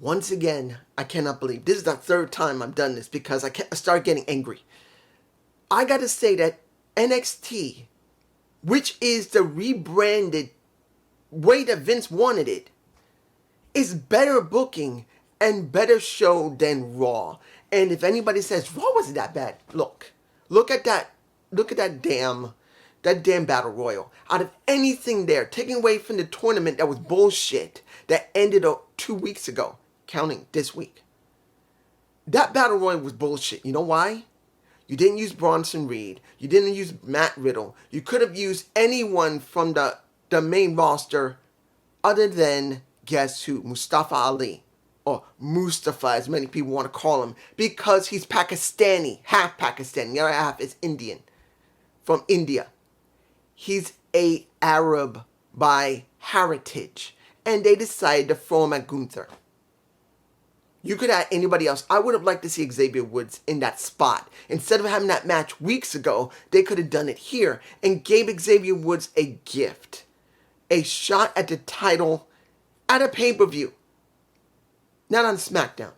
Once again, I cannot believe. This is the third time I've done this because I started getting angry. I gotta say that NXT, which is the rebranded way that Vince wanted it, is better booking and better show than Raw. And if anybody says Raw wasn't that bad, look at that damn battle royal. Out of anything there, taking away from the tournament that was bullshit that ended 2 weeks ago, counting this week, that battle royal was bullshit. You know why? You didn't use Bronson Reed. You didn't use Matt Riddle. You could have used anyone from the main roster other than, guess who? Mustafa Ali. Or Mustafa, as many people want to call him. Because he's Pakistani. Half Pakistani. The other half is Indian. From India. He's a Arab by heritage. And they decided to throw him at Gunther. You could add anybody else. I would have liked to see Xavier Woods in that spot. Instead of having that match weeks ago, they could have done it here and gave Xavier Woods a gift. A shot at the title at a pay-per-view. Not on SmackDown.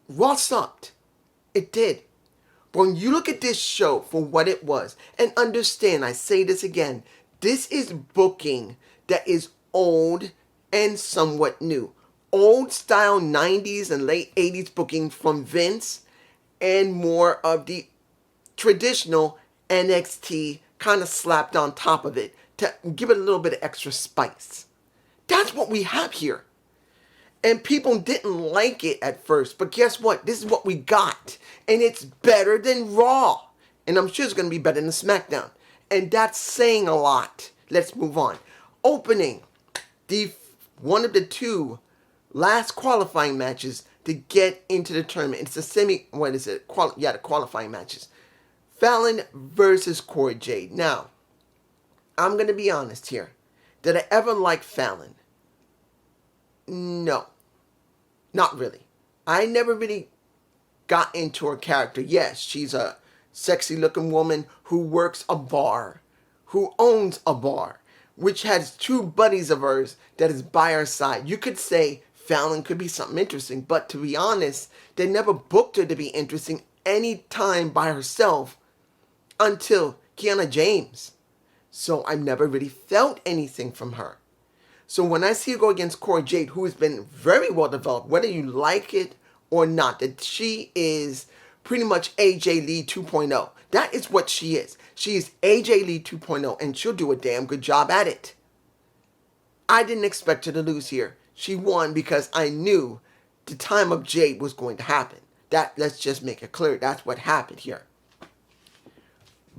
Raw sucked. It did. But when you look at this show for what it was, and understand, I say this again, this is booking that is old and somewhat new. Old style 90s and late 80s booking from Vince, and more of the traditional NXT kind of slapped on top of it to give it a little bit of extra spice. That's what we have here. And people didn't like it at first, but guess what? This is what we got. And it's better than Raw. And I'm sure it's going to be better than SmackDown. And that's saying a lot. Let's move on. Opening one of the two last qualifying matches to get into the tournament. It's the the qualifying matches. Fallon versus Cora Jade. Now, I'm going to be honest here. Did I ever like Fallon? No. Not really. I never really got into her character. Yes, she's a sexy looking woman who works a bar. Who owns a bar. Which has two buddies of hers that is by her side. You could say Fallon could be something interesting. But to be honest, they never booked her to be interesting any time by herself until Kiana James. So I've never really felt anything from her. So when I see her go against Cora Jade, who has been very well developed, whether you like it or not, that she is pretty much AJ Lee 2.0. That is what she is. She is AJ Lee 2.0, and she'll do a damn good job at it. I didn't expect her to lose here. She won because I knew the time of Jade was going to happen. Let's just make it clear. That's what happened here.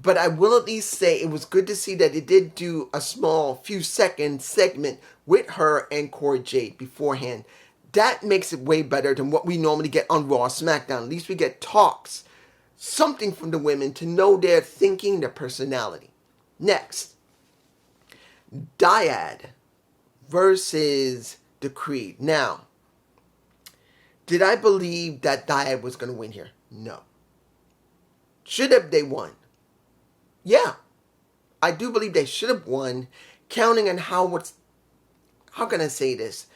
But I will at least say it was good to see that it did do a small few second segment with her and Cora Jade beforehand. That makes it way better than what we normally get on Raw or SmackDown. At least we get talks. Something from the women to know their thinking, their personality. Next. Dyad versus the Creed. Now, did I believe that Dyad was going to win here? No. Should have they won? Yeah, I do believe they should have won, counting on how can I say this?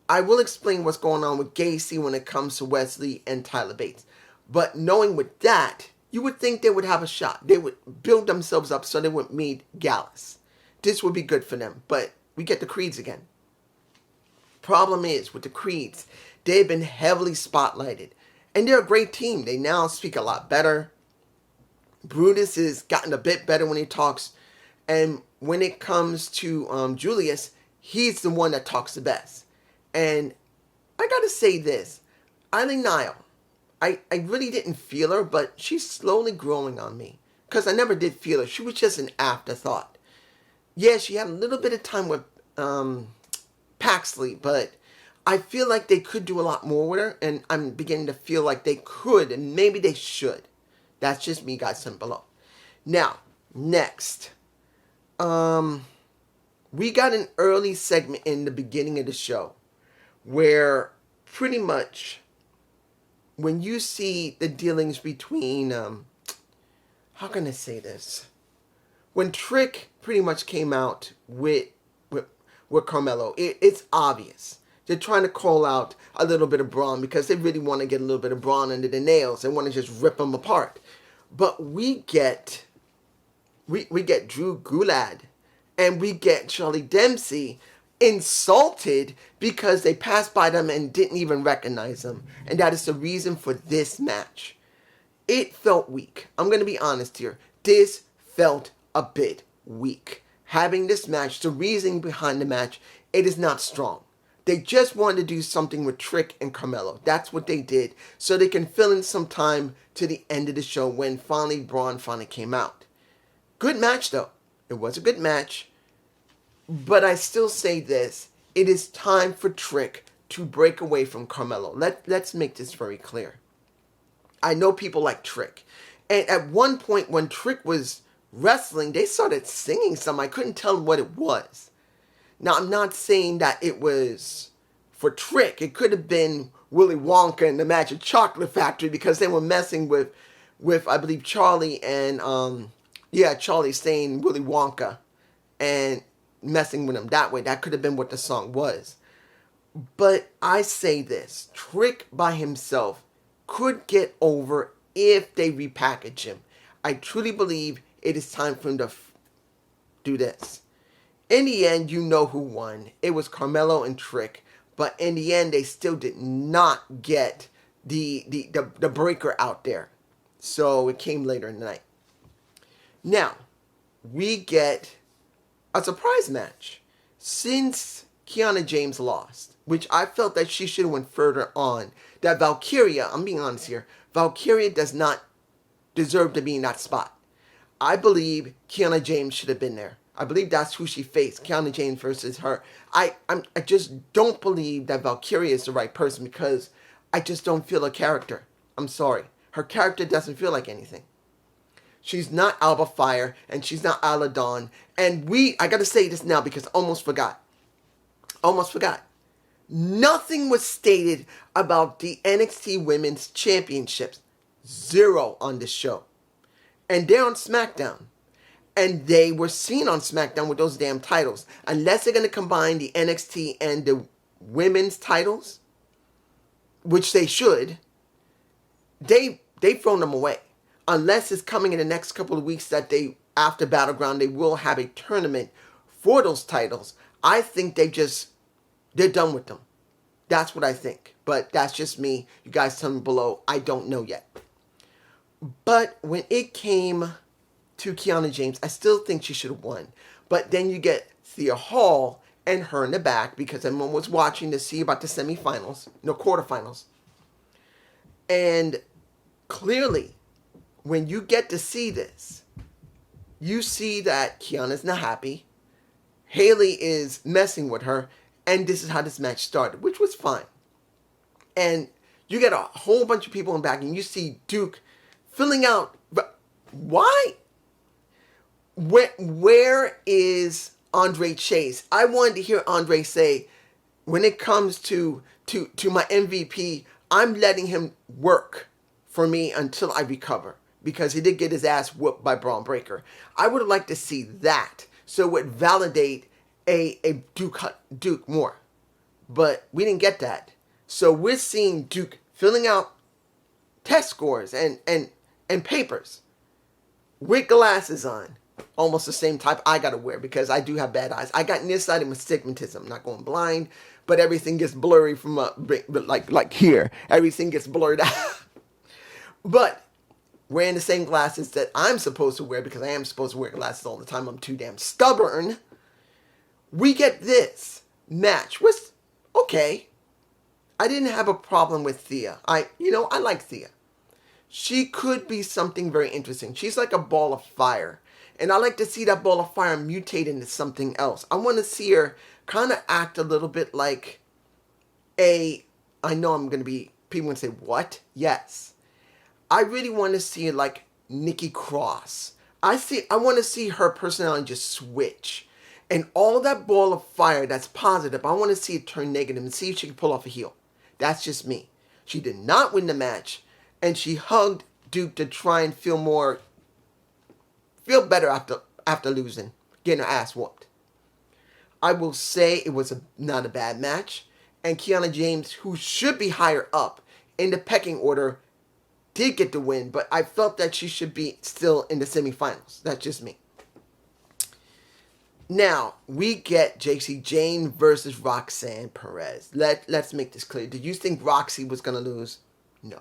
I will explain what's going on with Gacy when it comes to Wesley and Tyler Bates. But knowing with that, you would think they would have a shot. They would build themselves up so they would meet Gallus. This would be good for them. But we get the Creeds again. Problem is, with the Creeds, they've been heavily spotlighted. And they're a great team. They now speak a lot better. Brutus has gotten a bit better when he talks. And when it comes to Julius, he's the one that talks the best. And I gotta say this. Eileen Nile, I really didn't feel her, but she's slowly growing on me. Because I never did feel her. She was just an afterthought. Yeah, she had a little bit of time with Paxley, but I feel like they could do a lot more with her. And I'm beginning to feel like they could, and maybe they should. That's just me, guys, down below. Now, next. We got an early segment in the beginning of the show where pretty much when you see the dealings between, how can I say this? When Trick pretty much came out with Carmelo, it's obvious. They're trying to call out a little bit of Braun because they really want to get a little bit of Braun under the nails. They want to just rip him apart. But we get Drew Gulak and we get Charlie Dempsey insulted because they passed by them and didn't even recognize them. And that is the reason for this match. It felt weak. I'm going to be honest here. This felt a bit weak. Having this match, the reasoning behind the match, it is not strong. They just wanted to do something with Trick and Carmelo. That's what they did. So they can fill in some time to the end of the show when finally Braun finally came out. Good match though. It was a good match. But I still say this. It is time for Trick to break away from Carmelo. Let's make this very clear. I know people like Trick. And at one point when Trick was wrestling, they started singing something. I couldn't tell what it was. Now, I'm not saying that it was for Trick. It could have been Willy Wonka in the Magic Chocolate Factory because they were messing with I believe, Charlie and, Charlie saying Willy Wonka and messing with him that way. That could have been what the song was. But I say this. Trick by himself could get over if they repackage him. I truly believe it is time for him to do this. In the end, you know who won. It was Carmelo and Trick. But in the end, they still did not get the breaker out there. So it came later in the night. Now, we get a surprise match. Since Kiana James lost, which I felt that she should have went further on, that Valkyria, I'm being honest here, Valkyria does not deserve to be in that spot. I believe Kiana James should have been there. I believe that's who she faced, Kiana James versus her. I just don't believe that Valkyria is the right person because I just don't feel a character. I'm sorry. Her character doesn't feel like anything. She's not Alba Fire, and she's not Ala Dawn. And I gotta say this now because I almost forgot. Nothing was stated about the NXT Women's Championships. 0 on this show. And they're on SmackDown. And they were seen on SmackDown with those damn titles. Unless they're going to combine the NXT and the women's titles, which they should, they've thrown them away. Unless it's coming in the next couple of weeks that after Battleground, they will have a tournament for those titles. I think they're done with them. That's what I think. But that's just me. You guys tell me below. I don't know yet. But when it came to Kiana James, I still think she should have won. But then you get Thea Hall and her in the back because everyone was watching to see about the quarterfinals. And clearly, when you get to see this, you see that Kiana's not happy. Haley is messing with her. And this is how this match started, which was fine. And you get a whole bunch of people in the back and you see Duke filling out. But why? Where is Andre Chase? I wanted to hear Andre say, when it comes to my MVP, I'm letting him work for me until I recover. Because he did get his ass whooped by Braun Breaker. I would have liked to see that. So it would validate a Duke more. But we didn't get that. So we're seeing Duke filling out test scores and papers with glasses on. Almost the same type I gotta wear because I do have bad eyes. I got nearsighted astigmatism. I'm not going blind, but everything gets blurry from like here. Everything gets blurred out. But wearing the same glasses that I'm supposed to wear because I am supposed to wear glasses all the time. I'm too damn stubborn. We get this match. Was okay. I didn't have a problem with Thea. I like Thea. She could be something very interesting. She's like a ball of fire. And I like to see that ball of fire mutate into something else. I want to see her kind of act a little bit like I know I'm going to be, people going to say, what? Yes. I really want to see it like Nikki Cross. I want to see her personality just switch. And all that ball of fire that's positive, I want to see it turn negative and see if she can pull off a heel. That's just me. She did not win the match. And she hugged Duke to try and feel better after losing, getting her ass whooped. I will say it was not a bad match. and Kiana James, who should be higher up in the pecking order, did get the win, but I felt that she should be still in the semifinals. That's just me. Now, we get JC Jane versus Roxanne Perez. Let's make this clear. Did you think Roxy was going to lose? No.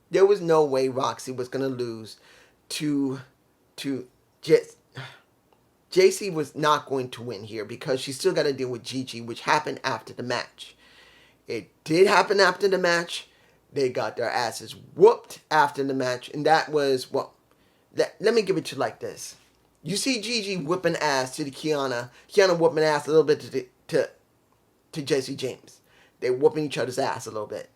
There was no way Roxy was going to lose to just... JC was not going to win here because she still got to deal with Gigi, which happened after the match. It did happen after the match. They got their asses whooped after the match, and that was, well, let me give it to you like this. You see Gigi whipping ass to the Kiana whooping ass a little bit to JC James. They're whooping each other's ass a little bit.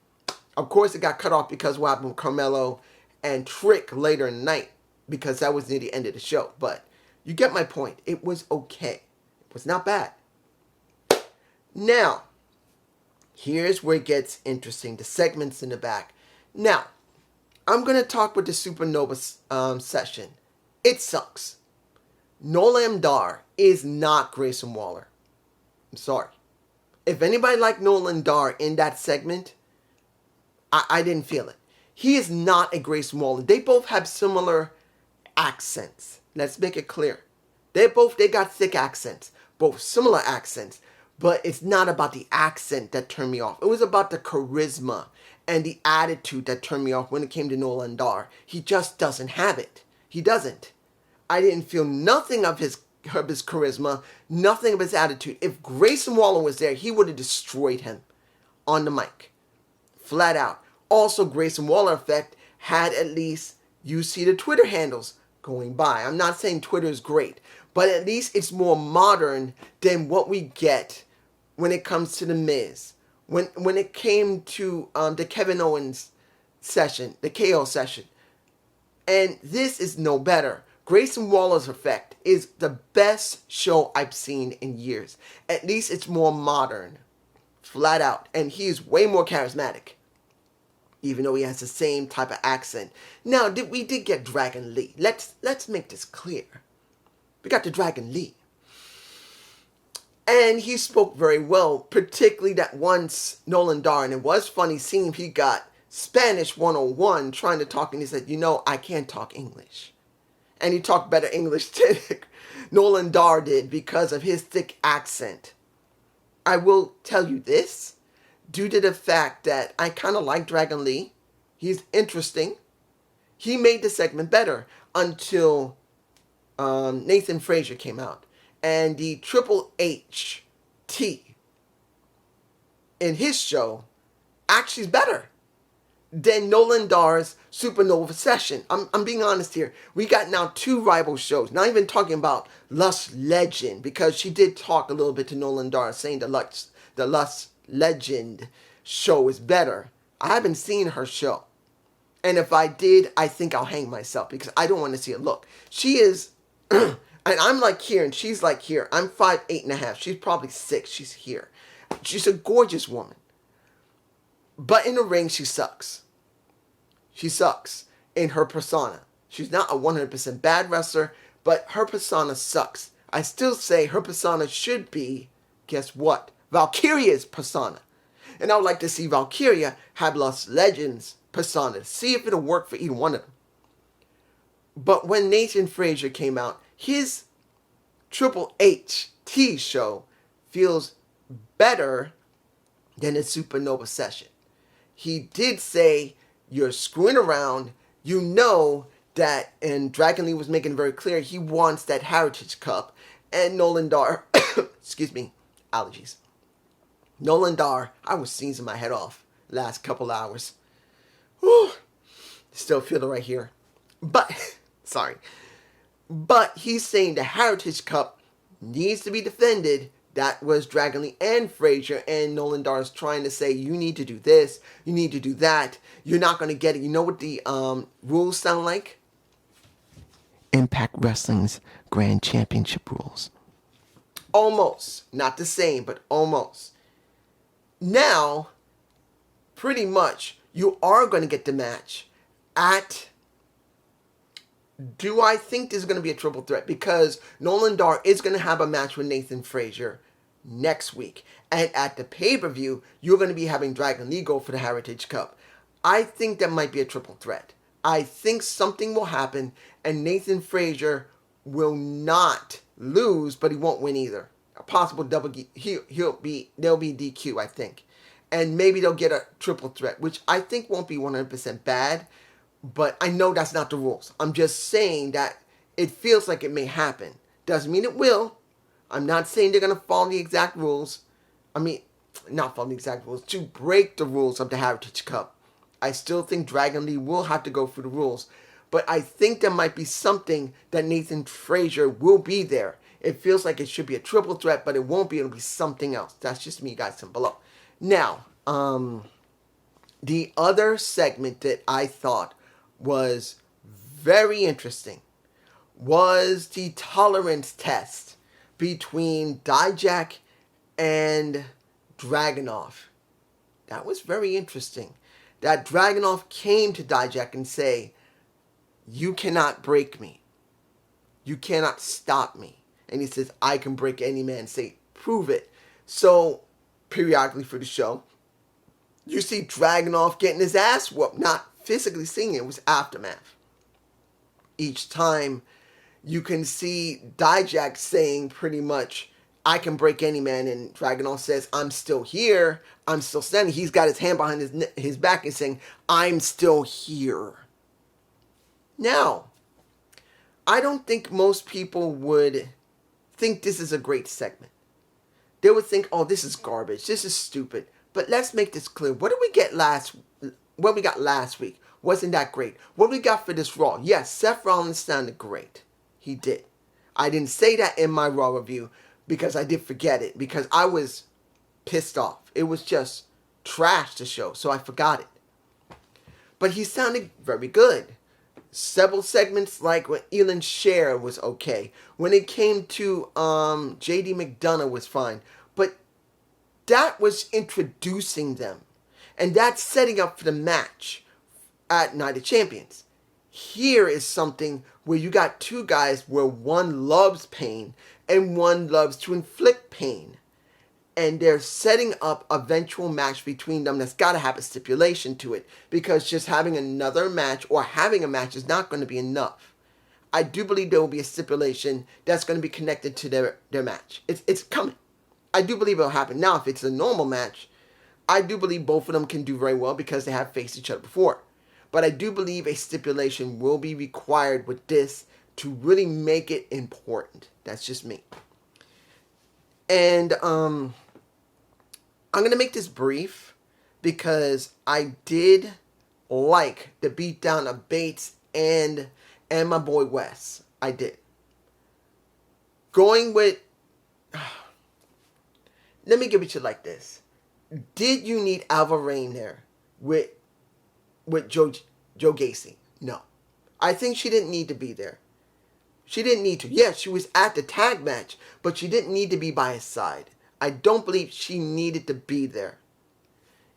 Of course, it got cut off because what happened with Carmelo and Trick later in the night, because that was near the end of the show. But you get my point. It was okay. It was not bad. Now, here's where it gets interesting. The segments in the back. Now, I'm going to talk with the Supernova session. It sucks. Noam Dar is not Grayson Waller. I'm sorry. If anybody liked Nolan Dar in that segment, I didn't feel it. He is not a Grayson Waller. They both have similar accents. Let's make it clear. They got thick accents. Both similar accents. But it's not about the accent that turned me off. It was about the charisma and the attitude that turned me off when it came to Nolan Dar. He just doesn't have it. He doesn't. I didn't feel nothing of his charisma, nothing of his attitude. If Grayson Waller was there, he would have destroyed him on the mic. Flat out. Also, Grayson Waller effect had at least, you see the Twitter handles going by. I'm not saying Twitter is great, but at least it's more modern than what we get when it comes to The Miz. When it came to the Kevin Owens session, the KO session. And this is no better. Grayson Waller's effect is the best show I've seen in years. At least it's more modern. Flat out. And he's way more charismatic. Even though he has the same type of accent. Now, we did get Dragon Lee. Let's make this clear. We got the Dragon Lee. And he spoke very well, particularly that once Nolan Dar, and it was funny seeing him, he got Spanish 101 trying to talk, and he said, I can't talk English. And he talked better English than Nolan Dar did because of his thick accent. I will tell you this, due to the fact that I kind of like Dragon Lee. He's interesting. He made the segment better until Nathan Frazier came out. And the Triple H T in his show actually is better than Nolan Dar's Supernova session. I'm being honest here. We got now 2 rival shows. Not even talking about Lust Legend, because she did talk a little bit to Nolan Dar, saying the Lust Legend show is better. I haven't seen her show. And if I did, I think I'll hang myself because I don't want to see it. Look, she is... And I'm like here, and she's like here. I'm 5'8.5". She's probably 6. She's here. She's a gorgeous woman. But in the ring, she sucks. She sucks in her persona. She's not a 100% bad wrestler, but her persona sucks. I still say her persona should be, guess what? Valkyria's persona. And I would like to see Valkyria have Lost Legends persona. See if it'll work for either one of them. But when Nathan Frazier came out, his Triple H T show feels better than the Supernova session. He did say, you're screwing around. You know that, and Dragon Lee was making it very clear, he wants that Heritage Cup. And Nolan Dar, excuse me, allergies. Nolan Dar, I was sneezing my head off last couple hours. Whew, still feel it right here. But, sorry. But he's saying the Heritage Cup needs to be defended. That was Dragon Lee and Frazier, and Nolan Dar is trying to say, you need to do this, you need to do that. You're not going to get it. You know what the rules sound like? Impact Wrestling's Grand Championship rules. Almost. Not the same, but almost. Now, pretty much, you are going to get the match at... Do I think this is going to be a triple threat? Because Nolan Dar is going to have a match with Nathan Frazier. next week. And at the pay-per-view, you're going to be having Dragon Lee go for the Heritage Cup. I think that might be a triple threat. I think something will happen, and Nathan Frazier will not lose, but he won't win either. A possible double, there'll be DQ, I think. And maybe they'll get a triple threat, which I think won't be 100% bad, but I know that's not the rules. I'm just saying that it feels like it may happen. Doesn't mean it will. I'm not saying they're going to follow the exact rules. I mean, not follow the exact rules, to break the rules of the Heritage Cup. I still think Dragon Lee will have to go through the rules. But I think there might be something that Nathan Frazier will be there. It feels like it should be a triple threat, but it won't be. It'll be something else. That's just me, guys, down below. Now, the other segment that I thought was very interesting was the tolerance test between Dijak and Dragunov. That was very interesting. That Dragunov came to Dijak and say, "You cannot break me. You cannot stop me." And he says, "I can break any man." Say, "Prove it." So, periodically for the show, you see Dragunov getting his ass whooped. Not physically seeing it, it was aftermath. Each time, you can see Dijak saying pretty much, "I can break any man," and Dragunov says, "I'm still here. I'm still standing." He's got his hand behind his back and saying, "I'm still here." Now, I don't think most people would think this is a great segment. They would think, "Oh, this is garbage. This is stupid." But let's make this clear. What we got last week wasn't that great. What we got for this Raw? Yes, Seth Rollins sounded great. He did. I didn't say that in my Raw review because I did forget it, because I was pissed off. It was just trash to show, so I forgot it. But he sounded very good. Several segments, like when Elin Cher was okay. When it came to JD McDonough was fine. But that was introducing them. And that's setting up for the match at Night of Champions. Here is something where you got two guys where one loves pain and one loves to inflict pain. And they're setting up a eventual match between them that's got to have a stipulation to it. Because just having another match or having a match is not going to be enough. I do believe there will be a stipulation that's going to be connected to their match. It's coming. I do believe it'll happen. Now, if it's a normal match, I do believe both of them can do very well because they have faced each other before. But I do believe a stipulation will be required with this to really make it important. That's just me. And I'm going to make this brief because I did like the beatdown of Bates and my boy Wes. I did. Going with... Let me give it to you like this. Did you need Alva Rain there with Joe Gacy? No. I think she didn't need to be there. She didn't need to. Yes, she was at the tag match, but she didn't need to be by his side. I don't believe she needed to be there.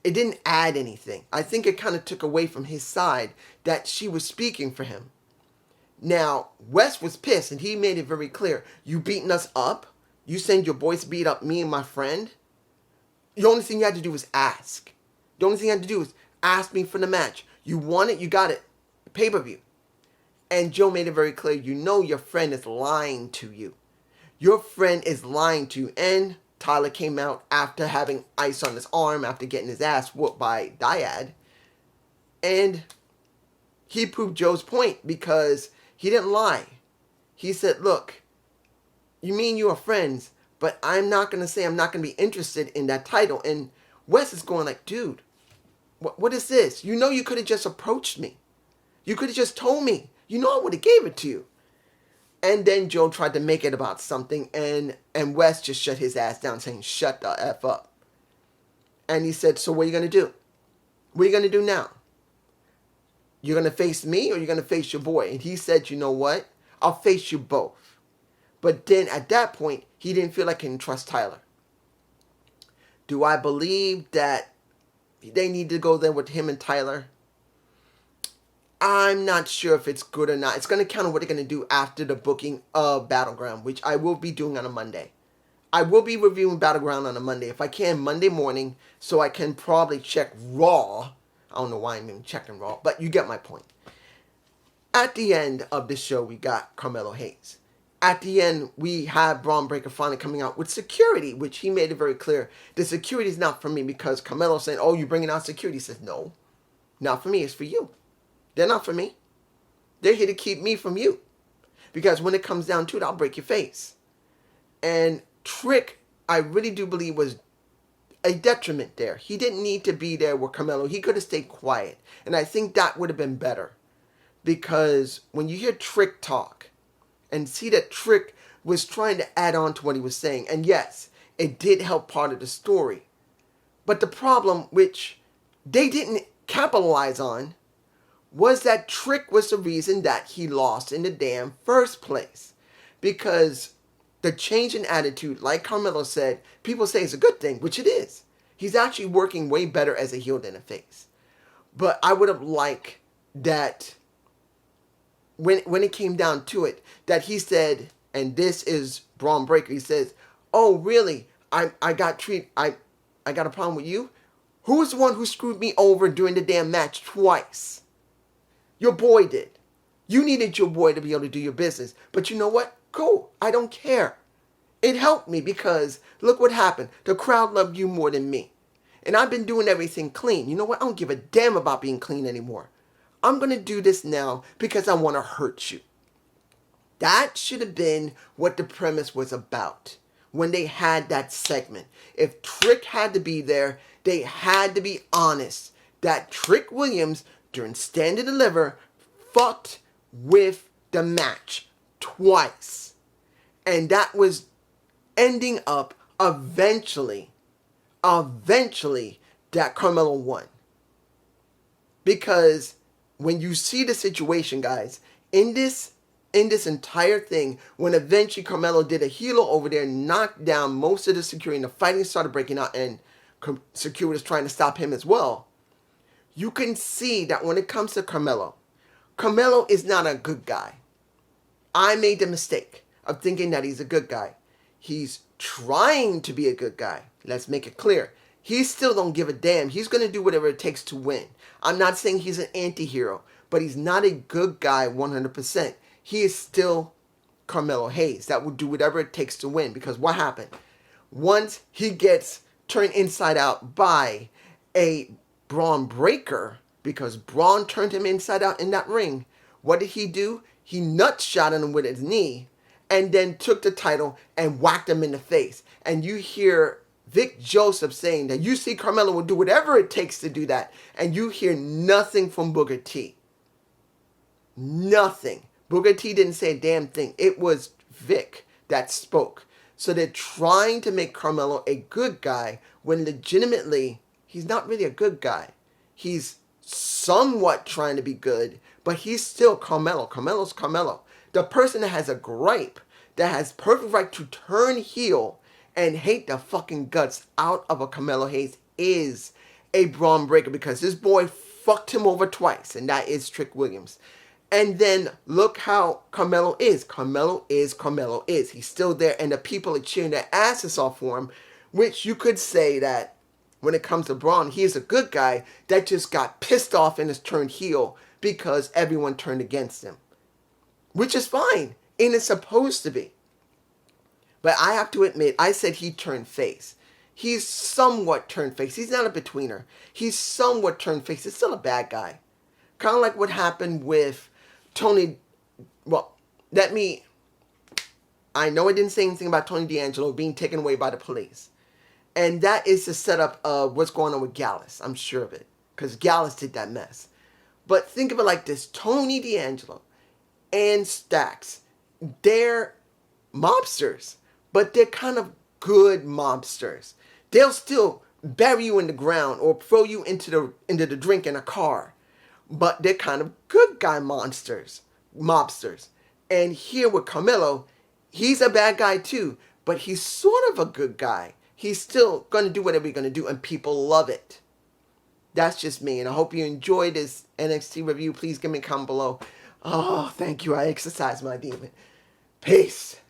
It didn't add anything. I think it kind of took away from his side that she was speaking for him. Now, Wes was pissed, and he made it very clear. You beating us up? You saying your boys beat up me and my friend? The only thing you had to do was ask. The only thing you had to do was ask me for the match. You want it, you got it. Pay-per-view. And Joe made it very clear, you know your friend is lying to you. Your friend is lying to you. And Tyler came out after having ice on his arm, after getting his ass whooped by Dyad. And he proved Joe's point because he didn't lie. He said, look, you mean you are friends, but I'm not going to say I'm not going to be interested in that title. And Wes is going like, dude, what is this? You know you could have just approached me. You could have just told me. You know I would have gave it to you. And then Joe tried to make it about something, and Wes just shut his ass down saying, shut the F up. And he said, so what are you going to do? What are you going to do now? You're going to face me or you're going to face your boy? And he said, you know what? I'll face you both. But then at that point, he didn't feel like he can trust Tyler. Do I believe that they need to go there with him and Tyler? I'm not sure if it's good or not. It's going to count on what they're going to do after the booking of Battleground, which I will be doing on a Monday. I will be reviewing Battleground on a Monday. If I can, Monday morning, so I can probably check Raw. I don't know why I'm even checking Raw, but you get my point. At the end of the show, we got Carmelo Hayes. At the end, we have Braun Breaker finally coming out with security, which he made it very clear. The security is not for me, because Carmelo saying, oh, you're bringing out security. He says, no, not for me. It's for you. They're not for me. They're here to keep me from you. Because when it comes down to it, I'll break your face. And Trick, I really do believe, was a detriment there. He didn't need to be there with Carmelo. He could have stayed quiet. And I think that would have been better. Because when you hear Trick talk and see that Trick was trying to add on to what he was saying, and yes, it did help part of the story. But the problem, which they didn't capitalize on, was that Trick was the reason that he lost in the damn first place. Because the change in attitude, like Carmelo said, people say it's a good thing, which it is. He's actually working way better as a heel than a face. But I would have liked that when it came down to it, that he said, and this is Braun Breaker, he says, oh, really? I got a problem with you? Who was the one who screwed me over during the damn match twice? Your boy did. You needed your boy to be able to do your business. But you know what? Cool. I don't care. It helped me because look what happened. The crowd loved you more than me. And I've been doing everything clean. You know what? I don't give a damn about being clean anymore. I'm going to do this now because I want to hurt you. That should have been what the premise was about when they had that segment. If Trick had to be there, they had to be honest that Trick Williams, during Stand and Deliver, fucked with the match twice. And that was ending up eventually that Carmelo won. Because when you see the situation, guys, in this entire thing, when eventually Carmelo did a helo over there, knocked down most of the security, and the fighting started breaking out, and security was trying to stop him as well, you can see that when it comes to Carmelo is not a good guy. I made the mistake of thinking that he's a good guy. He's trying to be a good guy. Let's make it clear. He still don't give a damn. He's going to do whatever it takes to win. I'm not saying he's an anti-hero, but he's not a good guy 100%. He is still Carmelo Hayes that will do whatever it takes to win. Because what happened? Once he gets turned inside out by a Braun Breaker, because Braun turned him inside out in that ring, what did he do? He nut shot him with his knee and then took the title and whacked him in the face. And you hear Vic Joseph saying that you see Carmelo will do whatever it takes to do that. And you hear nothing from Booker T. Nothing. Booker T didn't say a damn thing. It was Vic that spoke. So they're trying to make Carmelo a good guy when legitimately he's not really a good guy. He's somewhat trying to be good, but he's still Carmelo. Carmelo's Carmelo. The person that has a gripe, that has perfect right to turn heel and hate the fucking guts out of a Carmelo Hayes is a Braun Breaker, because this boy fucked him over twice, and that is Trick Williams. And then look how Carmelo is. Carmelo is. He's still there, and the people are cheering their asses off for him, which you could say that when it comes to Braun, he is a good guy that just got pissed off and has turned heel because everyone turned against him. Which is fine, and it's supposed to be. But I have to admit, I said he turned face. He's somewhat turned face. He's not a betweener. He's somewhat turned face. He's still a bad guy. Kind of like what happened with Tony. Well, I know I didn't say anything about Tony D'Angelo being taken away by the police. And that is the setup of what's going on with Gallus. I'm sure of it. Because Gallus did that mess. But think of it like this. Tony D'Angelo and Stax, they're mobsters. But they're kind of good mobsters. They'll still bury you in the ground or throw you into the drink in a car. But they're kind of good guy mobsters. And here with Carmelo, he's a bad guy too. But he's sort of a good guy. He's still going to do whatever he's going to do, and people love it. That's just me, and I hope you enjoyed this NXT review. Please give me a comment below. Oh, thank you. I exercised my demon. Peace.